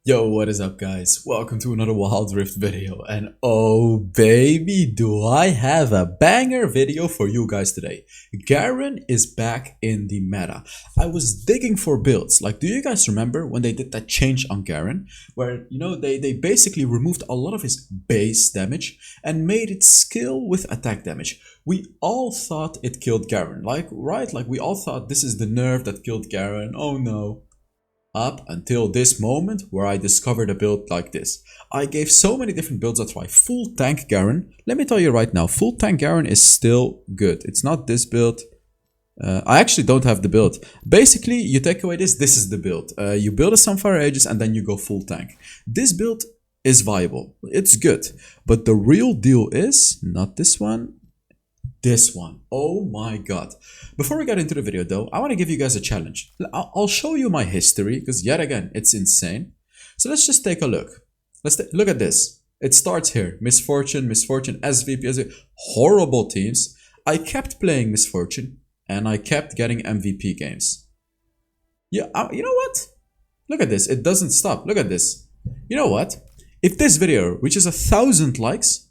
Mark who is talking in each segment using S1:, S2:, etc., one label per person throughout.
S1: Yo, what is up guys? Welcome to another Wild Rift video, and oh baby, do I have a banger video for you guys today. Garen is back in the meta. I was digging for builds, like do you guys remember when they did that change on Garen? Where, they basically removed a lot of his base damage and made it skill with attack damage. We all thought it killed Garen, right? Like we all thought this is the nerf that killed Garen, oh no. Up until this moment where I discovered a build like this. I gave so many different builds a try. Full tank Garen. Let me tell you right now, full tank Garen is still good. It's not this build. I actually don't have the build. Basically, you take away this is the build. You build a Sunfire Aegis and then you go full tank. This build is viable. It's good. But the real deal is, not this one, this one. Oh my god. Before we get into the video though, I want to give you guys a challenge. I'll show you my history because yet again, it's insane. So let's just take a look. Look at this. It starts here. Misfortune, Misfortune, SVP, SVP. Horrible teams. I kept playing Misfortune and I kept getting MVP games. Yeah, you know what? Look at this. It doesn't stop. Look at this. You know what? If this video reaches 1,000 likes,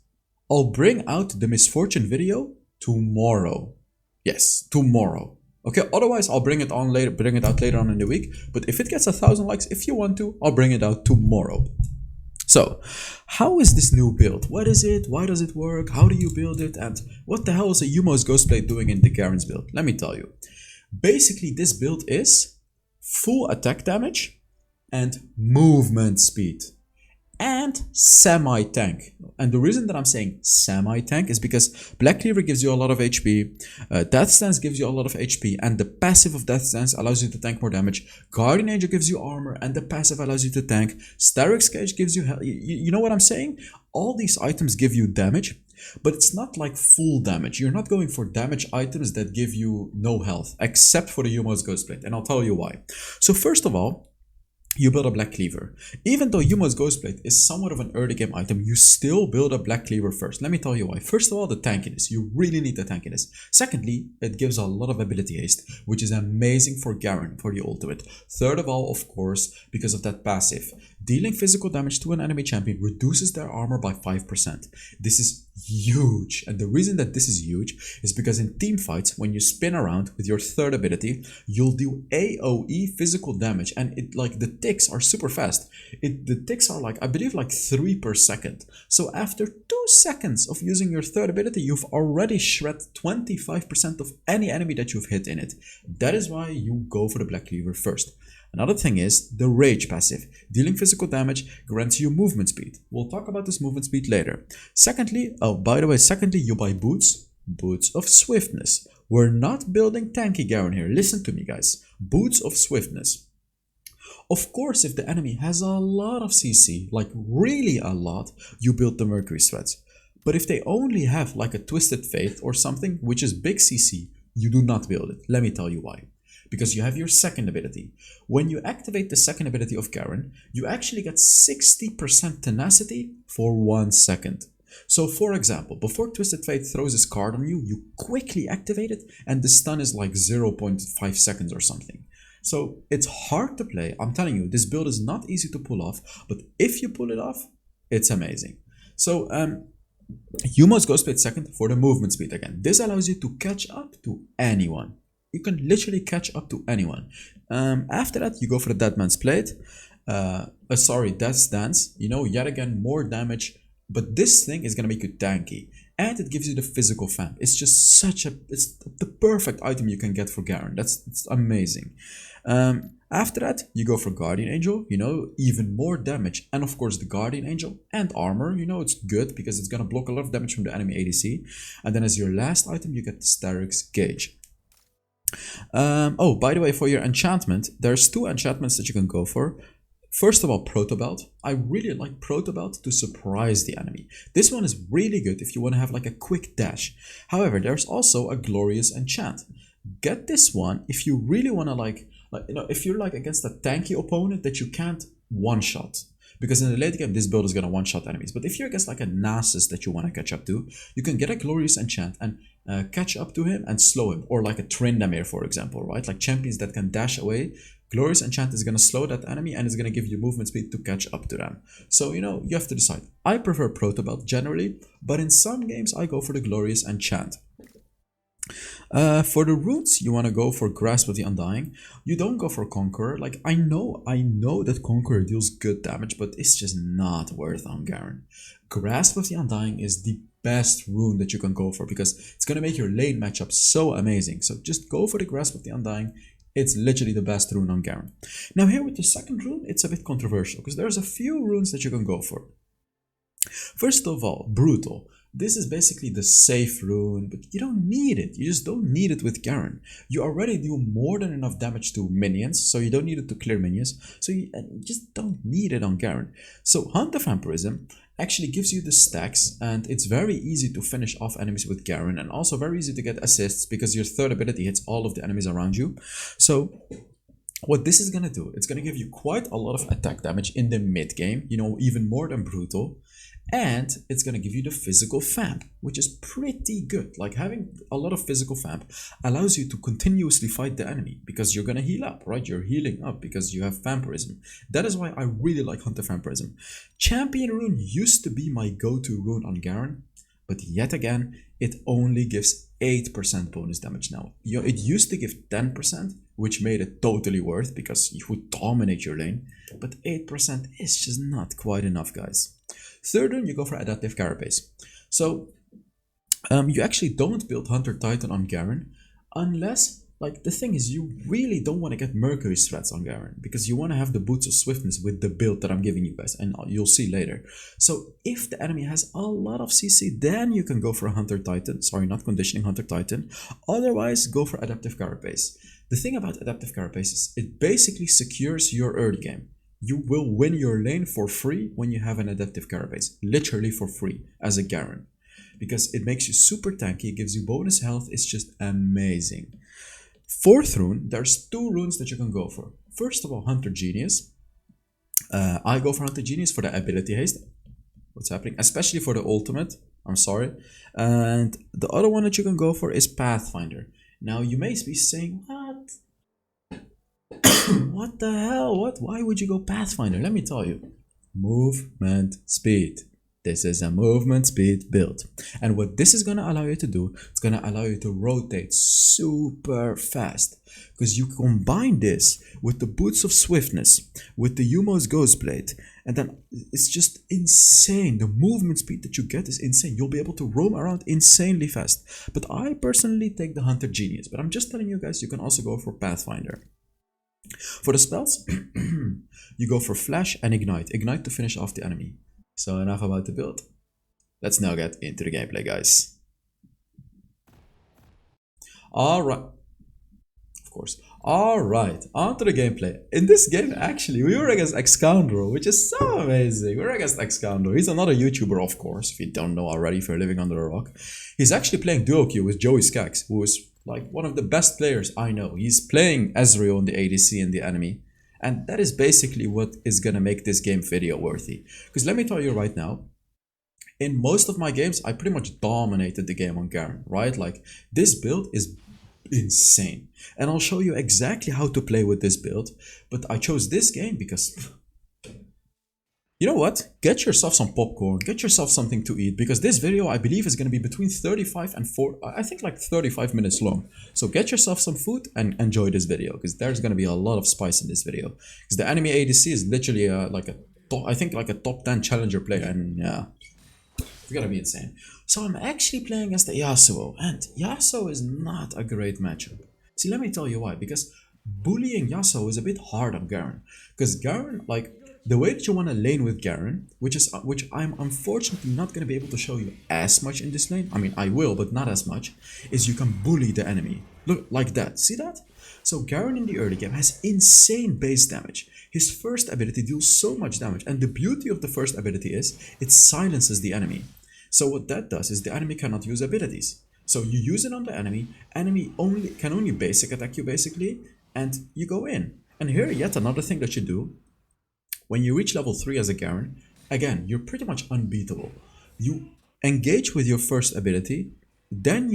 S1: I'll bring out the Misfortune video tomorrow. Yes, tomorrow. Okay, otherwise I'll bring it out later on in the week. But if it gets 1,000 likes, if you want to, I'll bring it out tomorrow. So, how is this new build? What is it? Why does it work? How do you build it? And what the hell is a Umos Ghostblade doing in the Garen's build? Let me tell you. Basically, this build is full attack damage and movement speed. And semi-tank. And the reason that I'm saying semi-tank is because Black Cleaver gives you a lot of HP, Death Stance gives you a lot of HP, and the passive of Death Stance allows you to tank more damage. Guardian Angel gives you armor, and the passive allows you to tank. Starrick's Cage gives you health. You know what I'm saying? All these items give you damage, but it's not like full damage. You're not going for damage items that give you no health, except for the Umos Ghostblade, and I'll tell you why. So first of all, you build a Black Cleaver. Even though Umos Ghostblade is somewhat of an early game item, you still build a Black Cleaver first. Let me tell you why. First of all, the tankiness. You really need the tankiness. Secondly, it gives a lot of ability haste, which is amazing for Garen, for the ultimate. Third of all, of course, because of that passive. Dealing physical damage to an enemy champion reduces their armor by 5%. This is huge. And the reason that this is huge is because in team fights, when you spin around with your third ability, you'll do AoE physical damage, and the ticks are super fast. The ticks are I believe 3 per second. So after 2 seconds of using your third ability, you've already shred 25% of any enemy that you've hit in it. That is why you go for the Black Cleaver first. Another thing is the Rage passive. Dealing physical damage grants you movement speed. We'll talk about this movement speed later. Secondly, you buy boots. Boots of Swiftness. We're not building tanky Garen here. Listen to me, guys. Boots of Swiftness. Of course, if the enemy has a lot of CC, really a lot, you build the Mercury Threads. But if they only have a Twisted Faith or something, which is big CC, you do not build it. Let me tell you why. Because you have your second ability. When you activate the second ability of Garen, you actually get 60% tenacity for 1 second. So for example, before Twisted Fate throws his card on you, you quickly activate it and the stun is 0.5 seconds or something. So it's hard to play. I'm telling you, this build is not easy to pull off, but if you pull it off, it's amazing. So Umos Ghostblade second for the movement speed again. This allows you to catch up to anyone. You can literally catch up to anyone. After that, you go for the Dead Man's Plate. Death Stance. Yet again, more damage. But this thing is going to make you tanky. And it gives you the physical fam. It's just it's the perfect item you can get for Garen. It's amazing. After that, you go for Guardian Angel. Even more damage. And of course, the Guardian Angel and armor. It's good because it's going to block a lot of damage from the enemy ADC. And then as your last item, you get the Starrick's Gauge. By the way, for your enchantment, there's 2 enchantments that you can go for. First of all, Protobelt. I really like Protobelt to surprise the enemy. This one is really good if you want to have a quick dash. However, there's also a Glorious Enchant. Get this one if you really want to if you're against a tanky opponent that you can't one-shot. because in the late game this build is going to one-shot enemies. But if you're against like a Nasus that you want to catch up to, you can get a Glorious Enchant and catch up to him and slow him, or like a Tryndamere, for example, right? Like champions that can dash away. Glorious Enchant is going to slow that enemy and is going to give you movement speed to catch up to them. So, you know, you have to decide. I prefer Proto Belt generally, but in some games I go for the Glorious Enchant. For the runes, you want to go for Grasp of the Undying. You don't go for Conqueror. Like, I know that Conqueror deals good damage, but it's just not worth on Garen. Grasp of the Undying is the best rune that you can go for because it's going to make your lane matchup so amazing. So just go for the Grasp of the Undying. It's literally the best rune on Garen. Now here with the second rune, it's a bit controversial because there's a few runes that you can go for. First of all, Brutal. This is basically the safe rune, but you don't need it. You just don't need it with Garen. You already do more than enough damage to minions, so you don't need it to clear minions. So you just don't need it on Garen. So Hunt of Vampirism actually gives you the stacks, and it's very easy to finish off enemies with Garen, and also very easy to get assists because your third ability hits all of the enemies around you. So what this is going to do, it's going to give you quite a lot of attack damage in the mid game, you know, even more than Brutal. And it's going to give you the physical vamp, which is pretty good. Like having a lot of physical vamp allows you to continuously fight the enemy because you're going to heal up, right? You're healing up because you have vampirism. That is why I really like Hunter Vampirism. Champion rune used to be my go-to rune on Garen, but yet again, it only gives 8% bonus damage now. It used to give 10%, which made it totally worth because you would dominate your lane, but 8% is just not quite enough, guys. Third one, you go for Adaptive Carapace. So, you actually don't build Hunter Titan on Garen unless, like, the thing is, you really don't want to get Mercury Threats on Garen because you want to have the Boots of Swiftness with the build that I'm giving you guys, and you'll see later. So, if the enemy has a lot of CC, then you can go for a Hunter Titan. Sorry, not conditioning Hunter Titan. Otherwise, go for Adaptive Carapace. The thing about Adaptive Carapace is it basically secures your early game. You will win your lane for free when you have an Adaptive Carapace. Literally for free, as a Garen. Because it makes you super tanky, it gives you bonus health, it's just amazing. Fourth rune, there's two runes that you can go for. First of all, Hunter Genius. I go for Hunter Genius for the ability haste. What's happening? Especially for the ultimate. I'm sorry. And the other one that you can go for is Pathfinder. Now you may be saying, what? What the hell? Why would you go Pathfinder? Let me tell you. Movement speed. This is a movement speed build. And what this is going to allow you to do, it's going to allow you to rotate super fast. Because you combine this with the Boots of Swiftness, with the Yumo's Ghostblade, and then it's just insane. The movement speed that you get is insane. You'll be able to roam around insanely fast. But I personally take the Hunter Genius. But I'm just telling you guys, you can also go for Pathfinder. For the spells, you go for Flash and Ignite. Ignite to finish off the enemy. So enough about the build. Let's now get into the gameplay, guys. Alright. Of course. Alright, on to the gameplay. In this game, actually, we were against Excoundro, which is so amazing. We're against Excoundro. He's another YouTuber, of course, if you don't know already, if you're living under a rock. He's actually playing duo queue with Joey Skaggs, who is like one of the best players I know. He's playing Ezreal in the ADC and the enemy. And that is basically what is going to make this game video worthy. Because let me tell you right now, in most of my games, I pretty much dominated the game on Garen, right? Like, this build is insane. And I'll show you exactly how to play with this build. But I chose this game because... You know what? Get yourself some popcorn, get yourself something to eat, because this video, I believe, is going to be between 35 and 35 minutes long. So get yourself some food and enjoy this video, because there's going to be a lot of spice in this video. Because the enemy ADC is literally like a top 10 challenger player, and yeah, it's going to be insane. So I'm actually playing against the Yasuo, and Yasuo is not a great matchup. See, let me tell you why. Because bullying Yasuo is a bit hard on Garen. Because Garen, like... The way that you want to lane with Garen, which I'm unfortunately not going to be able to show you as much in this lane, I mean I will, but not as much, is you can bully the enemy. Look, like that, see that? So Garen in the early game has insane base damage. His first ability deals so much damage, and the beauty of the first ability is, it silences the enemy. So what that does is the enemy cannot use abilities. So you use it on the enemy can only basic attack you basically, and you go in. And here yet another thing that you do, when you reach level 3 as a Garen, again, you're pretty much unbeatable. You engage with your first ability, then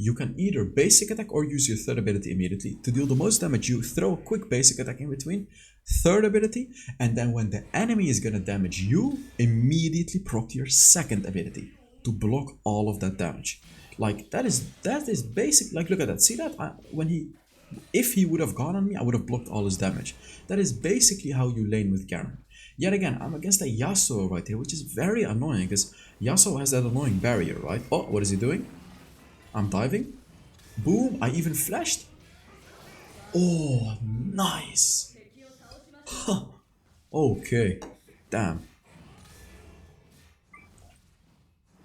S1: you can either basic attack or use your third ability immediately. To deal the most damage, you throw a quick basic attack in between, third ability, and then when the enemy is gonna damage you, immediately proc your second ability to block all of that damage. Like that is basic. Like look at that. See that? If he would have gone on me, I would have blocked all his damage. That is basically how you lane with Garen. Yet again, I'm against a Yasuo right here, which is very annoying because Yasuo has that annoying barrier, right? Oh, what is he doing? I'm diving. Boom, I even flashed. Oh, nice. Huh. Okay, damn.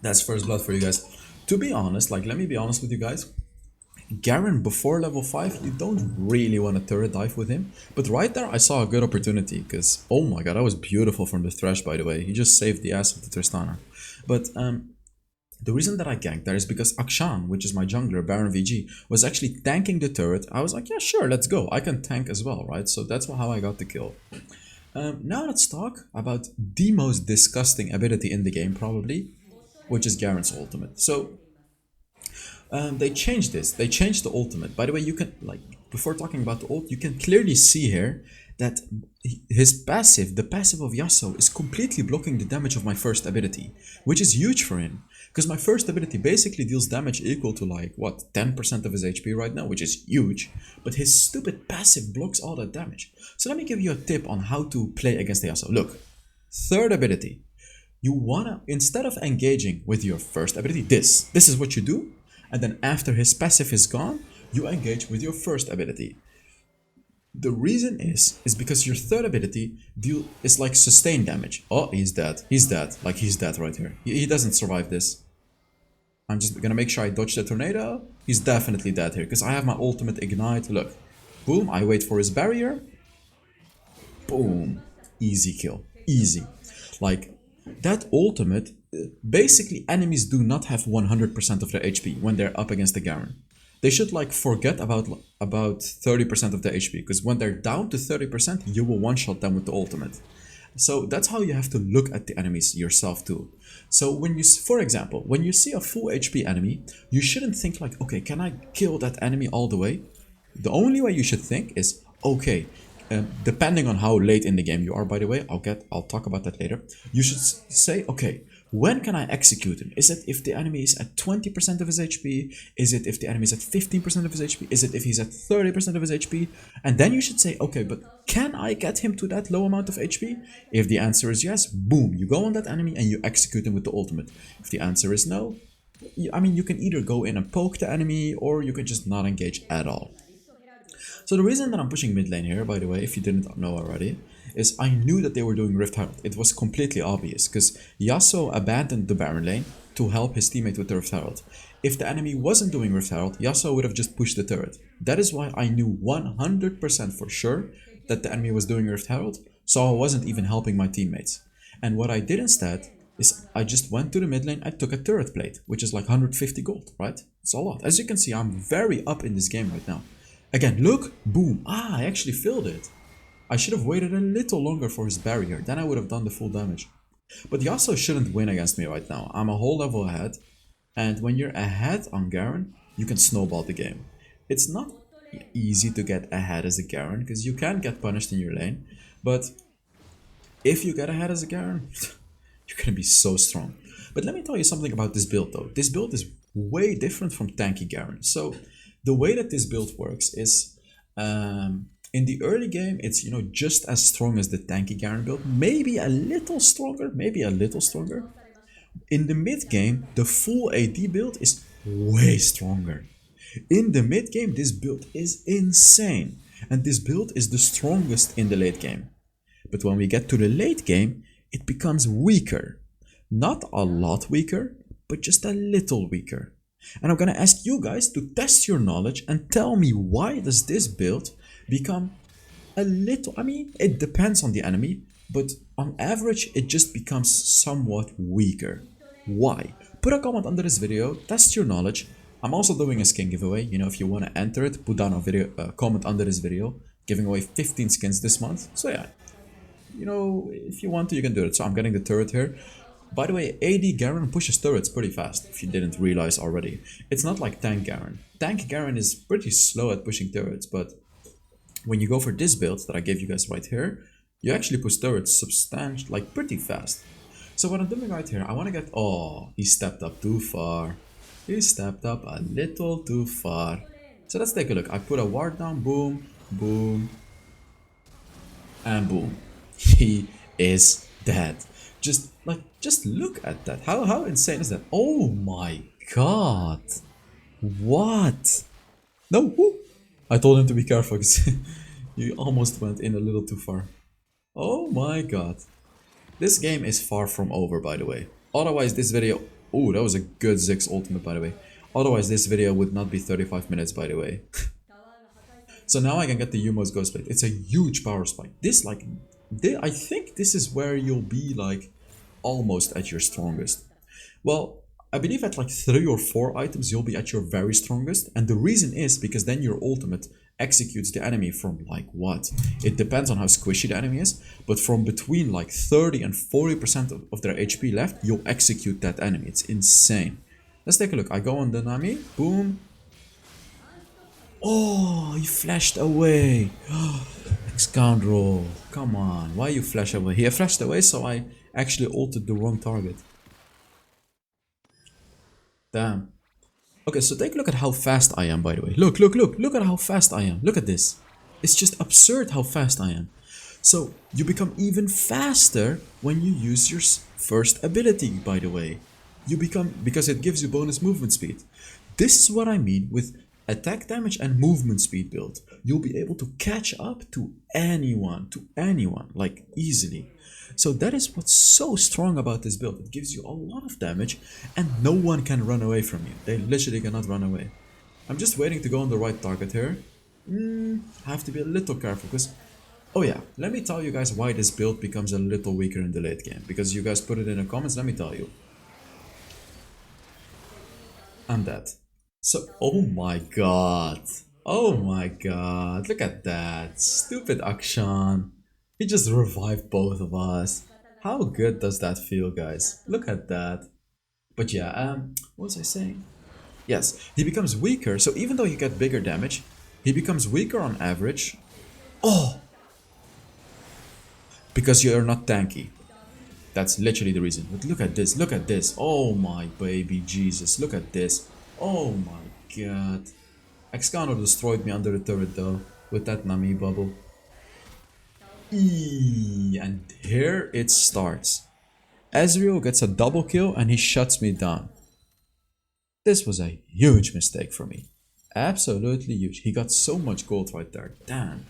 S1: That's first blood for you guys. To be honest, like let me be honest with you guys. Garen before level 5, you don't really want to turret dive with him. But right there I saw a good opportunity because, oh my god, that was beautiful from the Thresh, by the way. He just saved the ass of the Tristana. But the reason that I ganked there is because Akshan, which is my jungler, Baron VG, was actually tanking the turret. I was like, yeah, sure, let's go. I can tank as well, right? So that's how I got the kill. Now let's talk about the most disgusting ability in the game, probably, which is Garen's ultimate. So they changed this. They changed the ultimate. By the way, you can, like, before talking about the ult, you can clearly see here that his passive, the passive of Yasuo, is completely blocking the damage of my first ability, which is huge for him. Because my first ability basically deals damage equal to like, what, 10% of his HP right now, which is huge. But his stupid passive blocks all that damage. So let me give you a tip on how to play against the Yasuo. Look, third ability. You wanna, instead of engaging with your first ability, this is what you do. And then after his passive is gone, you engage with your first ability. The reason is because your third ability is like sustained damage. Oh, he's dead. He's dead. Like he's dead right here. He doesn't survive this. I'm just gonna make sure I dodge the tornado. He's definitely dead here because I have my ultimate ignite. Look, boom, I wait for his barrier. Boom, easy kill, easy. Like that ultimate, basically enemies do not have 100% of their HP when they're up against the Garen. They should like forget about 30% of their HP, because when they're down to 30%, you will one-shot them with the ultimate. So that's how you have to look at the enemies yourself too. So when you, for example, when you see a full HP enemy, you shouldn't think like, okay, can I kill that enemy all the way? The only way you should think is, okay, depending on how late in the game you are, by the way, I'll talk about that later. You should say, okay, when can I execute him? Is it if the enemy is at 20% of his HP? Is it if the enemy is at 15% of his HP? Is it if he's at 30% of his HP? And then you should say, okay, but can I get him to that low amount of HP? If the answer is yes, boom, you go on that enemy and you execute him with the ultimate. If the answer is no, I mean, you can either go in and poke the enemy, or you can just not engage at all. So the reason that I'm pushing mid lane here, by the way, if you didn't know already, is I knew that they were doing Rift Herald. It was completely obvious, because Yasuo abandoned the Baron lane to help his teammate with the Rift Herald. If the enemy wasn't doing Rift Herald, Yasuo would have just pushed the turret. That is why I knew 100% for sure that the enemy was doing Rift Herald, so I wasn't even helping my teammates. And what I did instead is I just went to the mid lane, I took a turret plate, which is like 150 gold, right? It's a lot. As you can see, I'm very up in this game right now. Again, look, boom, I actually filled it. I should have waited a little longer for his barrier, then I would have done the full damage. But Yasuo shouldn't win against me right now. I'm a whole level ahead, and when you're ahead on Garen, you can snowball the game. It's not easy to get ahead as a Garen, because you can get punished in your lane, but if you get ahead as a Garen, you're gonna be so strong. But let me tell you something about this build though. This build is way different from tanky Garen. So the way that this build works is, in the early game, it's, you know, just as strong as the tanky Garen build, maybe a little stronger, In the mid game, the full AD build is way stronger. In the mid game, this build is insane, and this build is the strongest in the late game. But when we get to the late game, it becomes weaker. Not a lot weaker, but just a little weaker. And I'm gonna ask you guys to test your knowledge and tell me, why does this build become a little, I mean, it depends on the enemy, but on average it just becomes somewhat weaker. Why? Put a comment under this video, test your knowledge. I'm also doing a skin giveaway. You know, if you want to enter it, put down a comment under this video, giving away 15 skins this month. So yeah, you know, if you want to, you can do it. So I'm getting the turret here. By the way, AD Garen pushes turrets pretty fast, if you didn't realize already. It's not like Tank Garen. Tank Garen is pretty slow at pushing turrets, but when you go for this build that I gave you guys right here, you actually push turrets like pretty fast. So what I'm doing right here, I want to get... Oh, he stepped up too far. He stepped up a little too far. So let's take a look. I put a ward down, boom, boom, and boom. He is dead. Just look at that. How insane is that? Oh my god. What? No, whoo. I told him to be careful because you almost went in a little too far. Oh my god. This game is far from over, by the way. Otherwise this video... Oh, that was a good Ziggs ultimate, by the way. Otherwise this video would not be 35 minutes, by the way. So now I can get the Yumo's Ghost Blade. It's a huge power spike. I think this is where you'll be like almost at your strongest. Well, I believe at like 3 or 4 items you'll be at your very strongest. And the reason is because then your ultimate executes the enemy from like what? It depends on how squishy the enemy is. But from between like 30 and 40% of their HP left, you'll execute that enemy. It's insane. Let's take a look. I go on the Nami. Boom. Oh, he flashed away. Scoundrel. Come on. Why you flash away? He flashed away, so I actually ulted the wrong target. Damn. Okay, so take a look at how fast I am, by the way. Look at how fast I am. Look at this. It's just absurd how fast I am. So, you become even faster when you use your first ability, by the way. Because it gives you bonus movement speed. This is what I mean with attack damage and movement speed build. You'll be able to catch up to anyone, like easily. So that is what's so strong about this build. It gives you a lot of damage and no one can run away from you. They literally cannot run away. I'm just waiting to go on the right target here. I have to be a little careful because... Oh yeah, let me tell you guys why this build becomes a little weaker in the late game. Because you guys put it in the comments, let me tell you. I'm dead. So, oh my god. Oh my god, look at that. Stupid Akshan. He just revived both of us. How good does that feel, guys? Look at that. But yeah, what was I saying? Yes, he becomes weaker, so even though you get bigger damage, he becomes weaker on average. Oh! Because you're not tanky. That's literally the reason. But look at this. Oh my baby Jesus, look at this. Oh my god. Excano destroyed me under the turret though, with that Nami bubble. And here it starts. Ezreal gets a double kill and he shuts me down. This was a huge mistake for me. Absolutely huge. He got so much gold right there. Damn.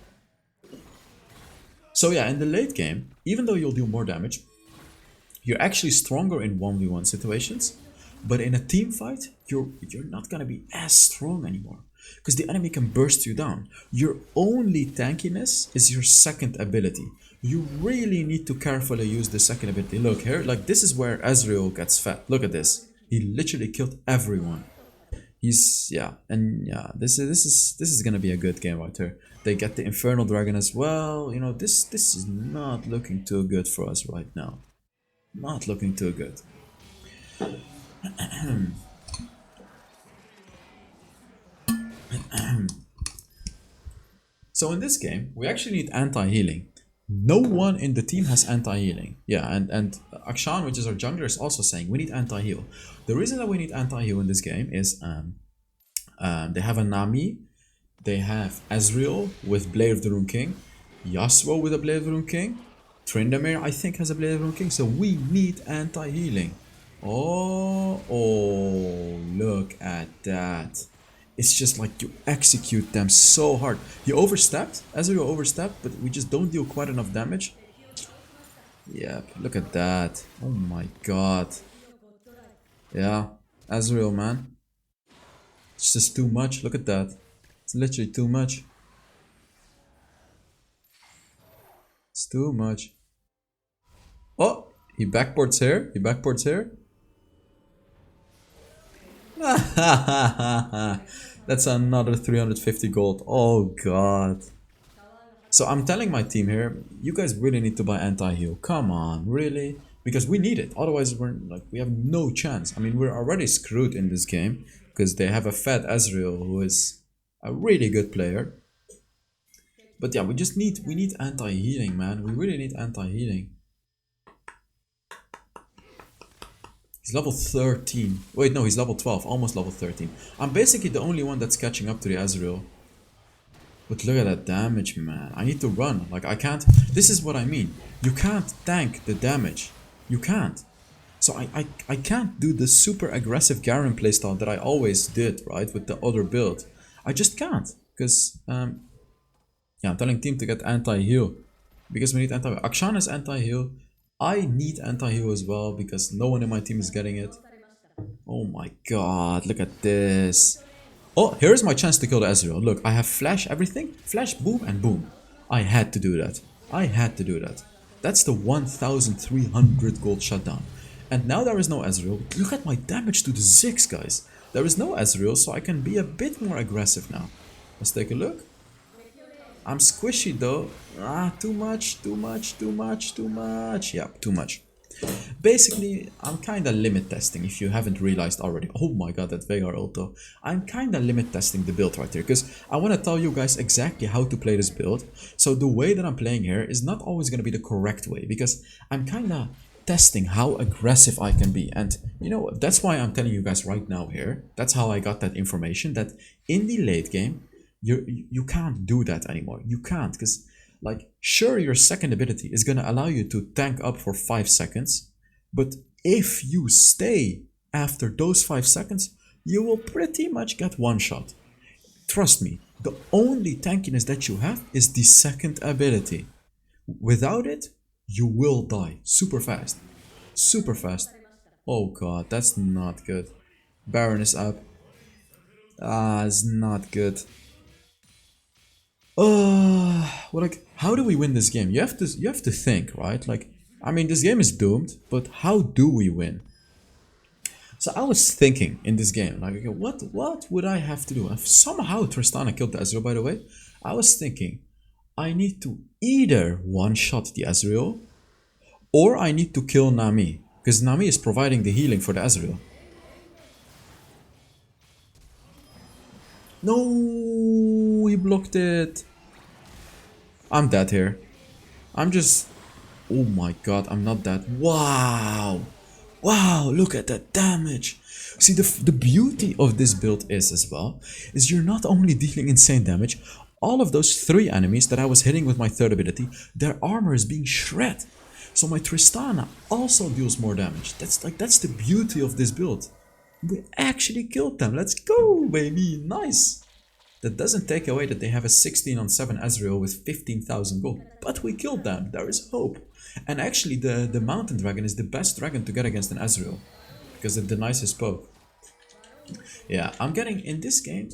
S1: So yeah, in the late game, even though you'll do more damage, you're actually stronger in 1v1 situations. But in a team fight, you're not gonna be as strong anymore. Because the enemy can burst you down. Your only tankiness is your second ability. You really need to carefully use the second ability. Look here, like this is where Ezreal gets fat. Look at this. He literally killed everyone. This is gonna be a good game right here. They get the Infernal Dragon as well. You know, this is not looking too good for us right now. Not looking too good. So in this game, we actually need anti-healing. No one in the team has anti-healing. Yeah, and Akshan, which is our jungler, is also saying we need anti-heal. The reason that we need anti-heal in this game is they have a Nami, they have Ezreal with Blade of the Rune King, Yasuo with a Blade of the Rune King, Tryndamere I think has a Blade of the Rune King, so we need anti-healing. Oh, look at that. It's just like you execute them so hard. You overstepped, Ezreal overstepped, but we just don't deal quite enough damage. Yep, look at that. Oh my god. Yeah, Ezreal, man. It's just too much, look at that. It's literally too much. It's too much. Oh, he backports here, That's another 350 gold. Oh god. So I'm telling my team here, you guys really need to buy anti-heal. Come on, really? Because we need it. Otherwise, we have no chance. I mean, we're already screwed in this game because they have a fat Ezreal who is a really good player. But yeah, we need anti-healing, man. We really need anti-healing. He's level 13. Wait, no, he's level 12, almost level 13. I'm basically the only one that's catching up to the Ezreal. But look at that damage, man. I need to run. Like, I can't... This is what I mean. You can't tank the damage. You can't. So I can't do the super aggressive Garen playstyle that I always did, right? With the other build. I just can't. Because, yeah, I'm telling team to get anti-heal. Because we need anti-heal. Akshan is anti-heal. I need anti-heal as well because no one in my team is getting it. Oh my god, look at this. Oh, here's my chance to kill the Ezreal. Look, I have flash everything. Flash, boom, and boom. I had to do that. I had to do that. That's the 1300 gold shutdown. And now there is no Ezreal. Look at my damage to the Ziggs, guys. There is no Ezreal, so I can be a bit more aggressive now. Let's take a look. I'm squishy though. Too much, too much, too much, too much. Yeah, too much. Basically, I'm kinda limit testing if you haven't realized already. Oh my god, that Veigar ult. I'm kinda limit testing the build right here because I want to tell you guys exactly how to play this build. So the way that I'm playing here is not always going to be the correct way because I'm kinda testing how aggressive I can be. And you know, that's why I'm telling you guys right now here. That's how I got that information that in the late game, you can't do that anymore. You can't because like, sure, your second ability is going to allow you to tank up for 5 seconds, but if you stay after those 5 seconds, you will pretty much get one shot. Trust me, the only tankiness that you have is the second ability. Without it, you will die super fast. Super fast. Oh god, that's not good. Baron is up. It's not good. Well, like, how do we win this game? You have to think, right? Like, I mean, this game is doomed, but how do we win? So I was thinking in this game, like, okay, what would I have to do? If somehow Tristana killed the Ezreal, by the way, I was thinking, I need to either one-shot the Ezreal, or I need to kill Nami, because Nami is providing the healing for the Ezreal. No, he blocked it. I'm dead here. I'm just... Oh my god, I'm not dead. Wow! Wow, look at that damage! See, the beauty of this build is as well, is you're not only dealing insane damage, all of those 3 enemies that I was hitting with my third ability, their armor is being shred. So my Tristana also deals more damage. That's the beauty of this build. We actually killed them. Let's go, baby! Nice! That doesn't take away that they have a 16 on 7 Ezreal with 15,000 gold. But we killed them. There is hope. And actually the mountain dragon is the best dragon to get against an Ezreal. Because it denies his poke. Yeah, I'm getting in this game...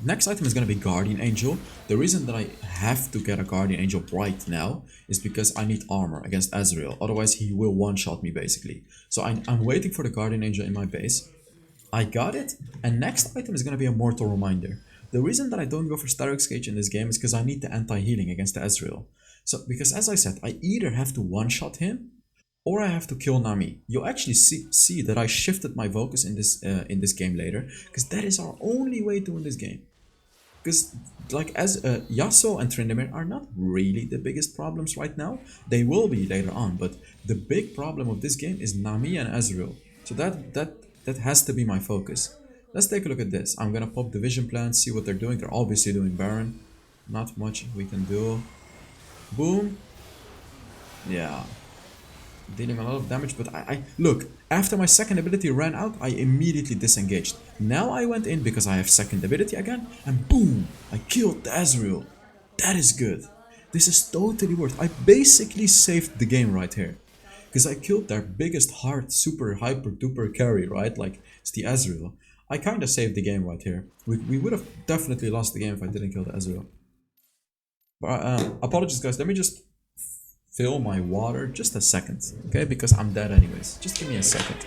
S1: next item is going to be Guardian Angel. The reason that I have to get a Guardian Angel right now is because I need armor against Ezreal. Otherwise he will one-shot me basically. So I'm waiting for the Guardian Angel in my base. I got it, and next item is going to be a Mortal Reminder. The reason that I don't go for Starrick's Cage in this game is because I need the anti-healing against the Ezreal. So, because as I said, I either have to one-shot him, or I have to kill Nami. You'll actually see that I shifted my focus in this game later, because that is our only way to win this game. Because, like, as Yasuo and Tryndamere are not really the biggest problems right now. They will be later on, but the big problem of this game is Nami and Ezreal. So that has to be my focus. Let's take a look at this. I'm gonna pop the vision plans, see what they're doing. They're obviously doing Baron. Not much we can do. Boom. Yeah. Dealing a lot of damage, but I look, after my second ability ran out, I immediately disengaged. Now I went in because I have second ability again, and boom! I killed the Ezreal. That is good. This is totally worth. I basically saved the game right here. Because I killed their biggest hard, super, hyper duper carry, right? Like, it's the Ezreal. I kinda saved the game right here. We would have definitely lost the game if I didn't kill the Ezreal. But, apologies guys, let me just fill my water just a second, okay? Because I'm dead anyways. Just give me a second.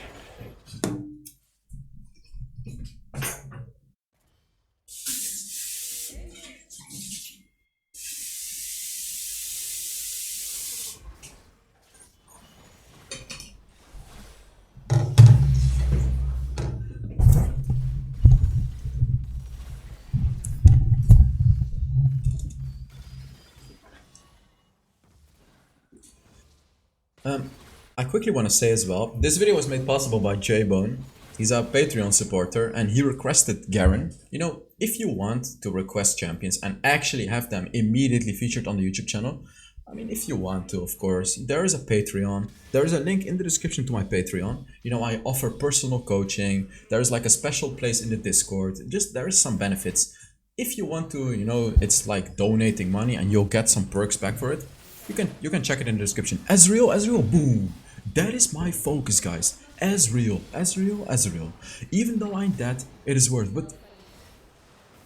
S1: I quickly want to say as well, this video was made possible by J-Bone. He's a Patreon supporter and he requested Garen. You know, if you want to request champions and actually have them immediately featured on the YouTube channel, I mean, if you want to, of course, there is a Patreon. There is a link in the description to my Patreon. You know, I offer personal coaching. There is like a special place in the Discord. Just there is some benefits. If you want to, you know, it's like donating money and you'll get some perks back for it. You can check it in the description. Ezreal, boom. That is my focus, guys. Ezreal. Even though I'm dead, it is worth. But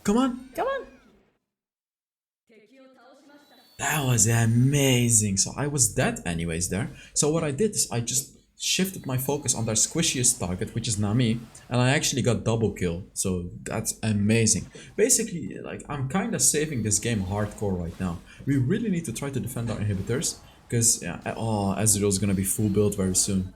S1: come on. That was amazing. So I was dead anyways there. So what I did is I just shifted my focus on their squishiest target, which is Nami, and I actually got double kill. So that's amazing. Basically, like, I'm kind of saving this game hardcore right now. We really need to try to defend our inhibitors because Ezreal is gonna be full build very soon.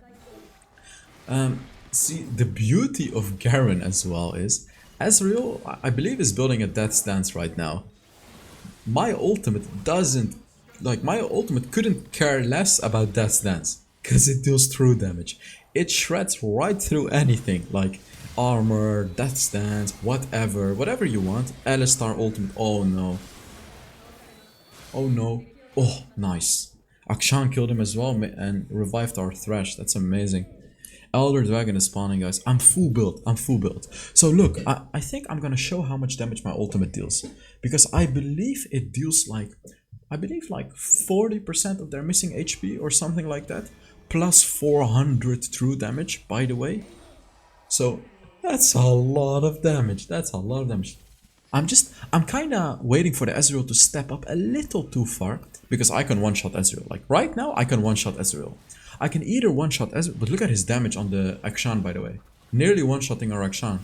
S1: See, the beauty of Garen as well is Ezreal, I believe, is building a death stance right now. My ultimate doesn't, like, my ultimate couldn't care less about Death Stance because it deals true damage. It shreds right through anything, like armor, Death Stance, whatever you want. Alistar ultimate, oh no. Oh, nice. Akshan killed him as well and revived our Thresh, that's amazing. Elder Dragon is spawning, guys. I'm full build. So look, I think I'm gonna show how much damage my ultimate deals. Because I believe it deals like 40% of their missing HP or something like that. Plus 400 true damage, by the way. So that's a lot of damage. I'm kinda waiting for the Ezreal to step up a little too far. Because I can one-shot Ezreal. Like right now, I can one-shot Ezreal. I can either one-shot Ezreal, but look at his damage on the Akshan, by the way. Nearly one-shotting our Akshan.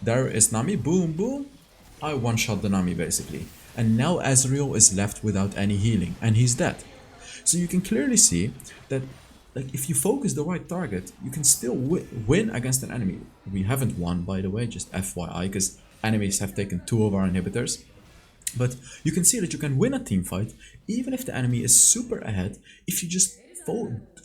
S1: There is Nami, boom. I one-shot the Nami, basically. And now Ezreal is left without any healing, and he's dead. So you can clearly see that, like, if you focus the right target, you can still win against an enemy. We haven't won, by the way, just FYI, because enemies have taken 2 of our inhibitors. But you can see that you can win a team fight, even if the enemy is super ahead, if you just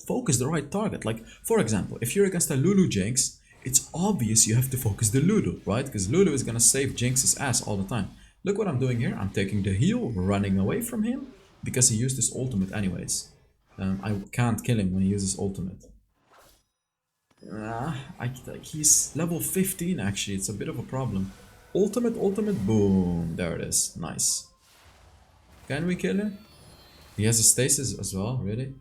S1: focus the right target. Like, for example, if you're against a Lulu Jinx, it's obvious you have to focus the Lulu, right? Because Lulu is gonna save Jinx's ass all the time. Look what I'm doing here. I'm taking the heal, running away from him, because he used his ultimate anyways. I can't kill him when he uses ultimate. He's level 15 actually, it's a bit of a problem. Ultimate, boom, there it is, nice. Can we kill him? He has a stasis as well, really?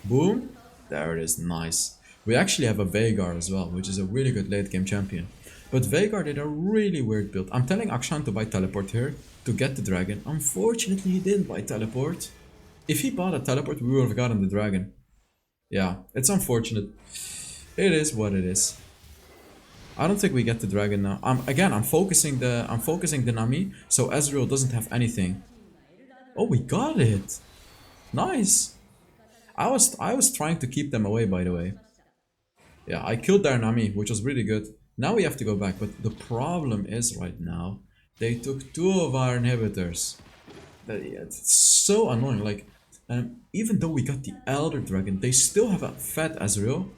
S1: Boom, there it is, nice. We actually have a Veigar as well, which is a really good late game champion. But Veigar did a really weird build. I'm telling Akshan to buy teleport here to get the dragon. Unfortunately, he didn't buy teleport. If he bought a teleport, we would have gotten the dragon. Yeah, it's unfortunate. It is what it is. I don't think we get the dragon now. I'm focusing the Nami, so Ezreal doesn't have anything. Oh, we got it. Nice. I was trying to keep them away, by the way. Yeah, I killed their Nami, which was really good. Now we have to go back, but the problem is right now they took 2 of our inhibitors. It's so annoying. Like, even though we got the Elder Dragon, they still have a fat Ezreal.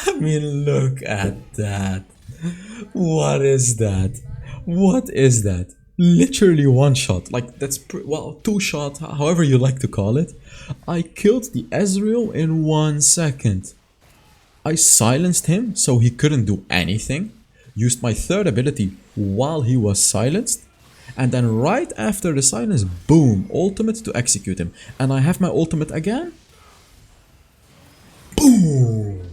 S1: I mean, look at that. What is that? Literally one shot. Like, that's well, 2 shot, however you like to call it. I killed the Ezreal in 1 second. I silenced him so he couldn't do anything. Used my 3rd ability while he was silenced. And then right after the silence, boom, ultimate to execute him. And I have my ultimate again. Boom!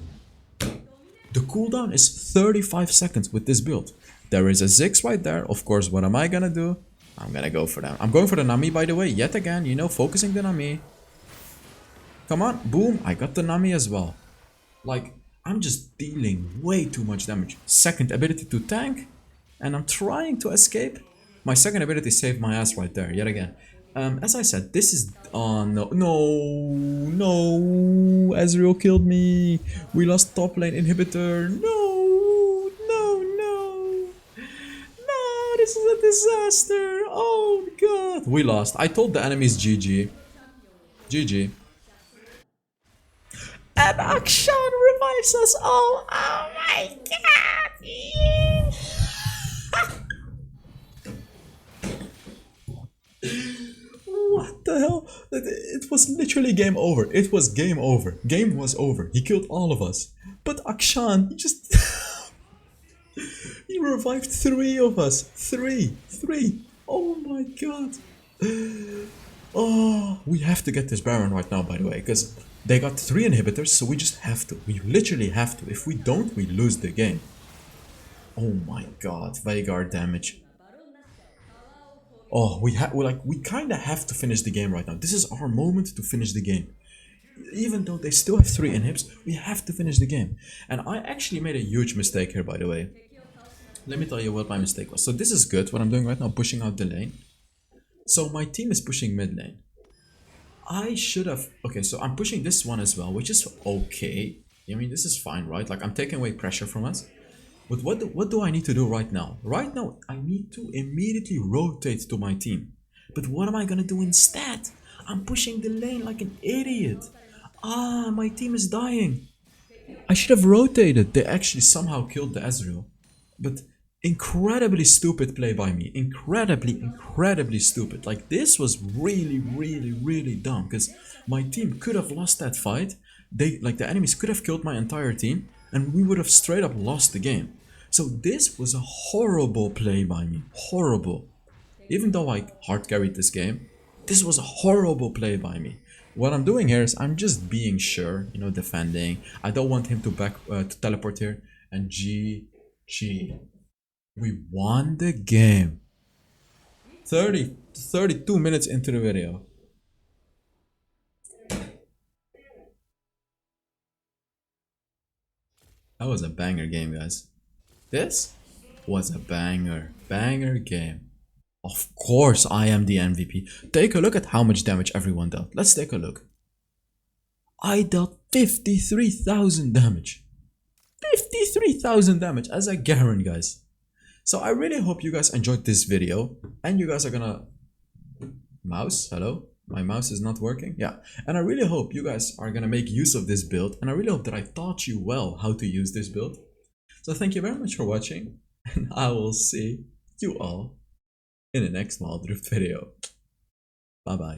S1: The cooldown is 35 seconds with this build. There is a Ziggs right there. Of course, what am I gonna do? I'm gonna go for them. I'm going for the Nami, by the way, yet again, you know, focusing the Nami. Come on, boom, I got the Nami as well. Like, I'm just dealing way too much damage. 2nd ability to tank, and I'm trying to escape. My 2nd ability saved my ass right there, yet again. As I said, this is... Oh, no. Ezreal killed me. We lost top lane inhibitor. No. a disaster. Oh god. We lost. I told the enemies GG. GG. And Akshan revives us all. Oh my god. What the hell? It was literally game over. It was game over. Game was over. He killed all of us. But Akshan, he just... he revived 3 of us. 3. 3. Oh my god. Oh, we have to get this Baron right now, by the way, because they got 3 inhibitors, so we just have to. We literally have to. If we don't, we lose the game. Oh my god, Veigar damage. Oh, we kind of have to finish the game right now. This is our moment to finish the game. Even though they still have 3 inhibs, we have to finish the game. And I actually made a huge mistake here, by the way. Let me tell you what my mistake was. So this is good, what I'm doing right now, pushing out the lane. So my team is pushing mid lane. I should have... Okay, so I'm pushing this one as well, which is okay. I mean, this is fine, right? Like, I'm taking away pressure from us. But what do I need to do right now? Right now, I need to immediately rotate to my team. But what am I gonna do instead? I'm pushing the lane like an idiot. Ah, my team is dying. I should have rotated. They actually somehow killed the Ezreal. But incredibly stupid play by me. Incredibly stupid. Like, this was really dumb. Because my team could have lost that fight. The enemies could have killed my entire team. And we would have straight up lost the game. So this was a horrible play by me. Horrible. Even though I hard carried this game, this was a horrible play by me. What I'm doing here is I'm just being sure, you know, defending. I don't want him to to teleport here. And GG. We won the game. 32 minutes into the video. That was a banger game, guys. This was a banger game. Of course I am the MVP. Take a look at how much damage everyone dealt. Let's take a look. I dealt 53,000 damage. 53,000 damage as a Garen, guys. So I really hope you guys enjoyed this video. And you guys are gonna... Mouse, hello? My mouse is not working? Yeah. And I really hope you guys are gonna make use of this build. And I really hope that I taught you well how to use this build. So thank you very much for watching. And I will see you all in the next Wild Rift video. Bye bye.